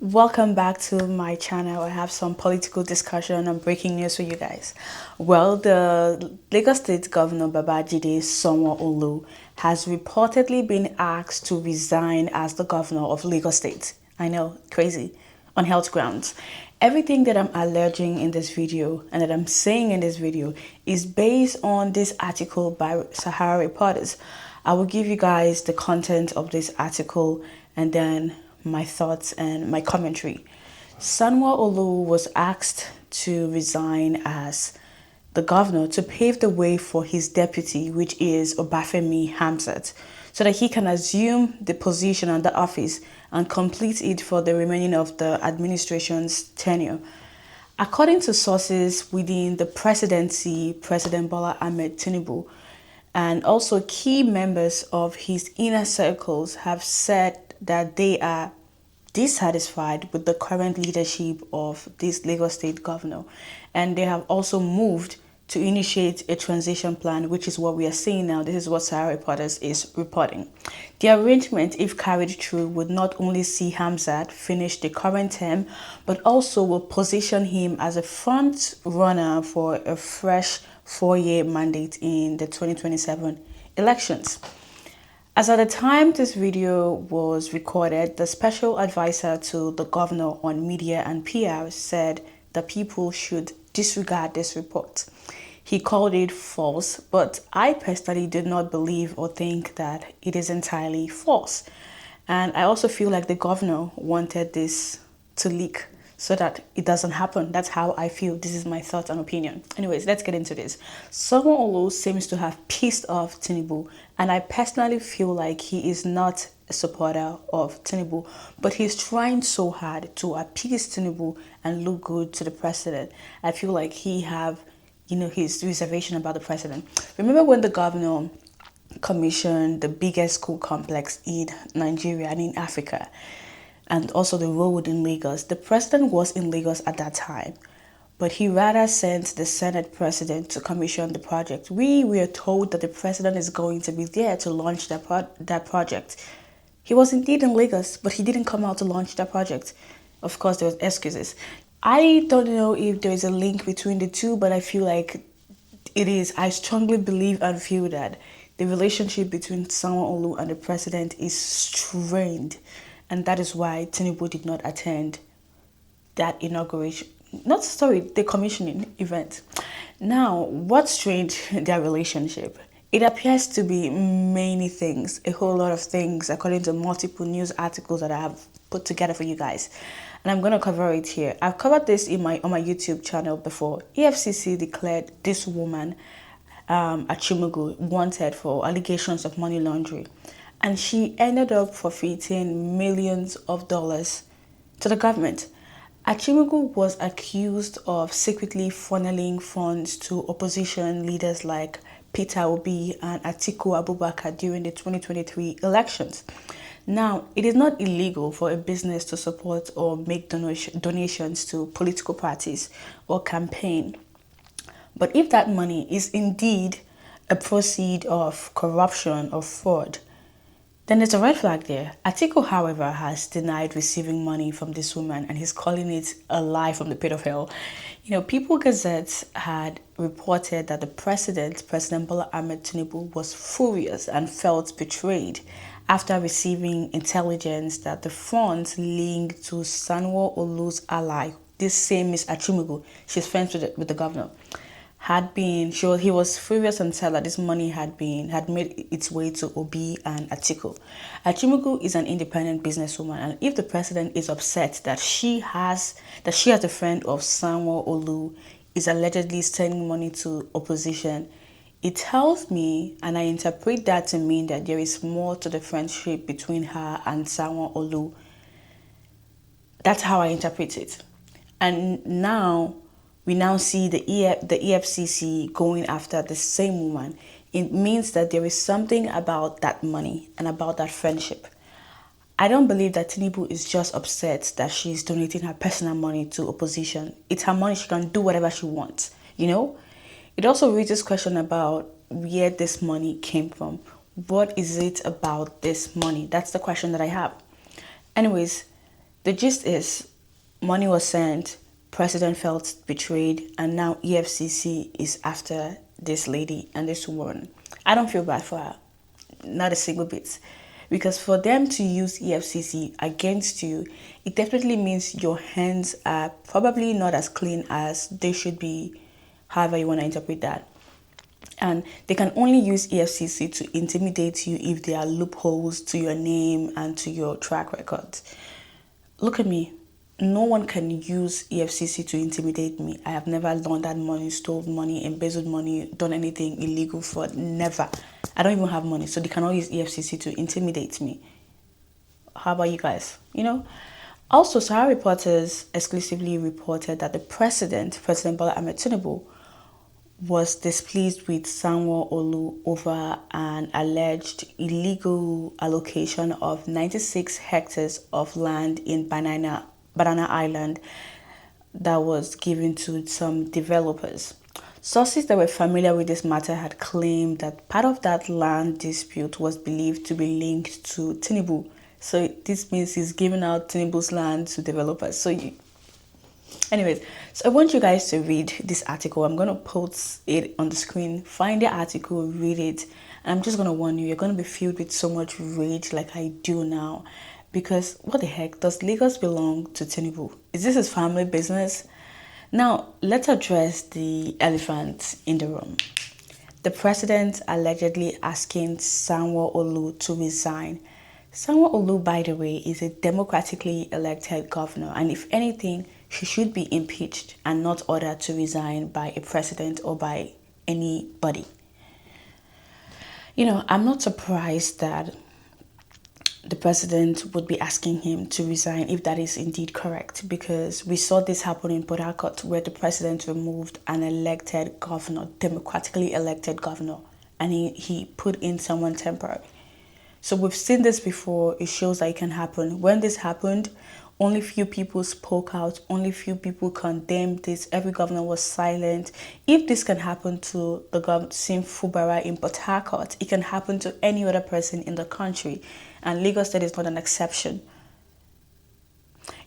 Welcome back to my channel. I have some political discussion and breaking news for you guys. Well, the Lagos State Governor Babajide Sanwo-Olu has reportedly been asked to resign as the governor of Lagos State. I know, crazy, on health grounds. Everything that I'm alleging in this video and that I'm saying in this video is based on this article by Sahara Reporters. I will give you guys the content of this article and then my thoughts and my commentary. Sanwo-Olu was asked to resign as the governor to pave the way for his deputy, which is Obafemi Hamzat, so that he can assume the position and the office and complete it for the remaining of the administration's tenure. According to sources within the presidency, President Bola Ahmed Tinubu, and also key members of his inner circles have said that they are dissatisfied with the current leadership of this Lagos State governor, and they have also moved to initiate a transition plan, which is what we are seeing now. This is what Sahara Reporters is reporting. The arrangement, if carried through, would not only see Hamzat finish the current term, but also will position him as a front runner for a fresh 4-year mandate in the 2027 elections. As at the time this video was recorded, the special advisor to the governor on media and PR said that people should disregard this report. He called it false, but I personally did not believe or think that it is entirely false. And I also feel like the governor wanted this to leak so that it doesn't happen. That's how I feel. This is my thoughts and opinion. Anyways, let's get into this. Sanwo-Olu seems to have pissed off Tinubu, and I personally feel like he is not a supporter of Tinubu, but he's trying so hard to appease Tinubu and look good to the president. I feel like he have, his reservation about the president. Remember when the governor commissioned the biggest school complex in Nigeria and in Africa, and also the road in Lagos? The president was in Lagos at that time, but he rather sent the Senate president to commission the project. We were told that the president is going to be there to launch that project. He was indeed in Lagos, but he didn't come out to launch that project. Of course, there was excuses. I don't know if there is a link between the two, but I feel like it is. I strongly believe and feel that the relationship between Sanwo-Olu and the president is strained. And that is why Tinubu did not attend that inauguration, the commissioning event. Now, what strained their relationship? It appears to be many things, a whole lot of things, according to multiple news articles that I have put together for you guys. And I'm going to cover it here. I've covered this on my YouTube channel before. EFCC declared this woman, Achimugu, wanted for allegations of money laundering. And she ended up forfeiting millions of dollars to the government. Achimugu was accused of secretly funneling funds to opposition leaders like Peter Obi and Atiku Abubakar during the 2023 elections. Now, it is not illegal for a business to support or make donations to political parties or campaign. But if that money is indeed a proceed of corruption or fraud, then there's a red flag there. Atiku, however, has denied receiving money from this woman, and he's calling it a lie from the pit of hell. People Gazette had reported that the President Bola Ahmed Tinubu, was furious and felt betrayed after receiving intelligence that the funds linked to Sanwo-Olu's ally, this same Miss Achimugu, she's friends with the governor, he was furious and said that this money had made its way to Obi and Atiku. Achimugu is an independent businesswoman, and if the president is upset that she has a friend of Sanwo-Olu is allegedly sending money to opposition, it tells me, and I interpret that to mean that there is more to the friendship between her and Sanwo-Olu. That's how I interpret it. And now we see the EFCC going after the same woman. It means that there is something about that money and about that friendship. I don't believe that Tinubu is just upset that she's donating her personal money to opposition. It's her money. She can do whatever she wants, It also raises question about where this money came from. What is it about this money? That's the question that I have. Anyways, The gist is money was sent, president felt betrayed, and now EFCC is after this lady and this woman. I don't feel bad for her, not a single bit. Because for them to use EFCC against you, it definitely means your hands are probably not as clean as they should be, however you want to interpret that. And they can only use EFCC to intimidate you if there are loopholes to your name and to your track record. Look at me. No one can use EFCC to intimidate me. I have never laundered money, stole money, embezzled money, done anything illegal for never. I don't even have money, so they cannot use EFCC to intimidate me. How about you guys? Also, Sahara reporters exclusively reported that the President Bola Ahmed Tinubu, was displeased with Sanwo-Olu over an alleged illegal allocation of 96 hectares of land in Banana Island that was given to some developers. Sources that were familiar with this matter had claimed that part of that land dispute was believed to be linked to Tinubu. So this means he's giving out Tinubu's land to developers. Anyways, so I want you guys to read this article. I'm going to post it on the screen. Find the article, read it. And I'm just going to warn you, you're going to be filled with so much rage like I do now. Because what the heck, does Lagos belong to Tinubu? Is this his family business? Now, let's address the elephant in the room. The president allegedly asking Sanwo-Olu to resign. Sanwo-Olu, by the way, is a democratically elected governor, and if anything, she should be impeached and not ordered to resign by a president or by anybody. I'm not surprised that the president would be asking him to resign if that is indeed correct, because we saw this happen in Port Harcourt where the president removed an elected governor, democratically elected governor, and he put in someone temporary. So we've seen this before. It shows that it can happen. When this happened, only few people spoke out. Only few people condemned this. Every governor was silent. If this can happen to the governor, Sim Fubara in Port Harcourt, it can happen to any other person in the country. And Lagos State is not an exception.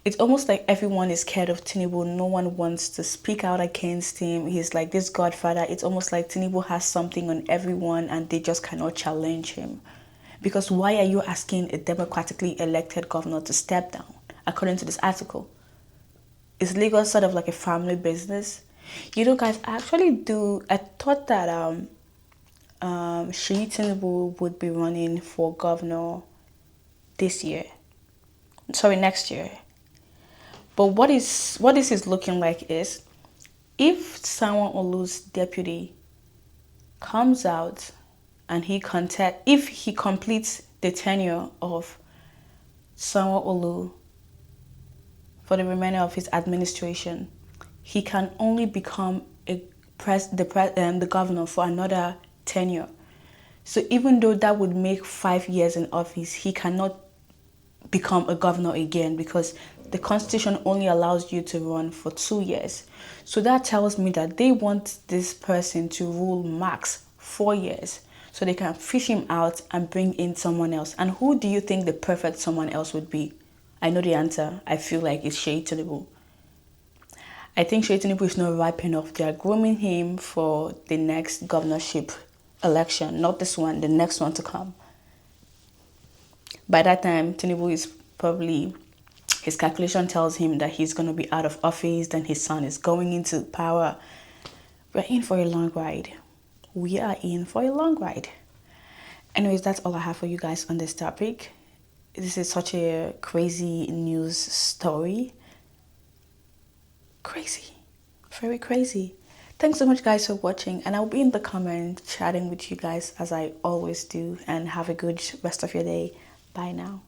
It's almost like everyone is scared of Tinubu. No one wants to speak out against him. He's like this godfather. It's almost like Tinubu has something on everyone and they just cannot challenge him. Because why are you asking a democratically elected governor to step down, according to this article? Is Lagos sort of like a family business? Guys, I thought that Sheyi Tinubu would be running for governor next year. But what this is looking like is, if Sanwo-Olu's deputy comes out and if he completes the tenure of Sanwo-Olu for the remainder of his administration, he can only become the governor for another tenure. So even though that would make 5 years in office, he cannot become a governor again because the constitution only allows you to run for 2 years. So that tells me that they want this person to rule max 4 years so they can fish him out and bring in someone else. And who do you think the perfect someone else would be? I know the answer. I feel like it's Sheyi Tinubu. I think Sheyi Tinubu is not ripe enough. They are grooming him for the next governorship election, not this one, the next one to come. By that time, Tinubu is probably, his calculation tells him that he's going to be out of office, then his son is going into power. We're in for a long ride. We are in for a long ride. Anyways, that's all I have for you guys on this topic. This is such a crazy news story. Crazy. Very crazy. Thanks so much, guys, for watching. And I'll be in the comments chatting with you guys as I always do. And have a good rest of your day. Bye now.